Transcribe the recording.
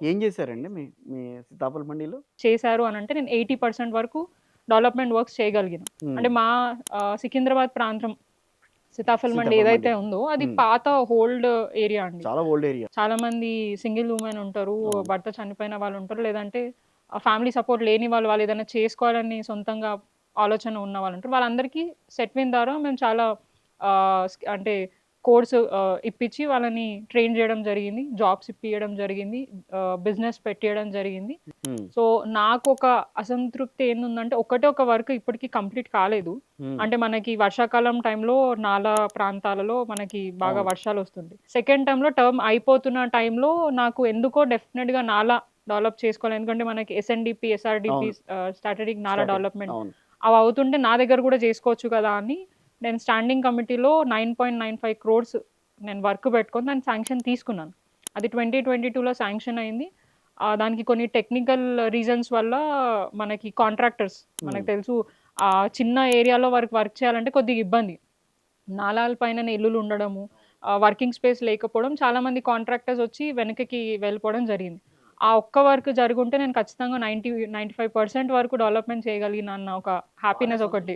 ఏం చేశారండి మీ మీ సీతాఫల మండిలో? చేశారు అనంటే నేను 80% వరకు డెవలప్‌మెంట్ వర్క్స్ చేయగలిగాను. హ్మ్. అంటే మా సికింద్రాబాద్ ప్రాంతం సీతాఫల్ మండి సీతాఫల మండి. ఏదైతే ఉందో అది హ్మ్. పాత ఓల్డ్ ఏరియా అండి. చాలా ఓల్డ్ ఏరియా. చాలా మంది సింగిల్ వుమెన్ ఉంటారు. అవును. భర్త చనిపోయిన వాళ్ళుంటారు. లేదంటే ఫ్యామిలీ సపోర్ట్ లేని వాళ్ళేదైనా చేసుకోవాలని సొంతంగా ఆలోచన ఉన్న వాళ్ళుంటారు. వాళ్ళందరికీ సెట్విన్ ద్వారా మేము చాలా అంటే కోర్స్ ఇప్పించి వాళ్ళని ట్రైన్ జేయడం జరిగింది. జాబ్స్ ఇప్పియడం జరిగింది. బిజినెస్ పెట్టియడం జరిగింది. హ్మ్. సో, నాకొక అసంతృప్తి ఏందుందంటే ఒకటే ఒక వర్క్ ఇప్పటికి కంప్లీట్ కాలేదు. హ్మ్. అంటే మనకి వర్షాకాలం టైంలో నాలా ప్రాంతాలలో మనకి బాగా అవును. వర్షాలొస్తుంటాయి. సెకండ్ టర్మ్‌లో టర్మ్ అయిపోతున్న టైంలో నాకు ఎందుకో డెఫినిట్‌గా నాలా డెవలప్ చేసుకోవాలి. ఎందుకంటే మనకి ఎస్ఎన్‌డీపీ, ఎస్ఆర్‌డీపీ అవును. స్ట్రాటజిక్ నాలా స్టార్టెడ్. డెవలప్‌మెంట్ అవును. అవవుతుంటే నా దగ్గర గూడా జేసుకోవచ్చు కదా! అని నేను స్టాండింగ్ కమిటీలో 9.95 క్రోర్స్ నేను వర్క్ పెట్టుకొని దానికి శాంక్షన్ తీసుకున్నాను. అది 2022లో శాంక్షన్ అయింది. దానికి కొన్ని టెక్నికల్ రీజన్స్ వల్ల మనకి కాంట్రాక్టర్స్ హ్మ్. మనకు తెలుసు చిన్న ఏరియాలో వర్క్ చేయాలంటే కొద్దిగా ఇబ్బంది. నాలాల పైననే ఇల్లులు ఉండడము, వర్కింగ్ స్పేస్ లేకపోవడం చాలామంది కాంట్రాక్టర్స్ వచ్చి వెనకకి వెళ్ళిపోవడం జరిగింది. ఆ ఒక్క వర్క్ జరుగుంటే నేను ఖచ్చితంగా 95% వరకు డెవలప్‌మెంట్ చేయగలిగిన అన్న ఒక హ్యాపీనెస్ ఒకటి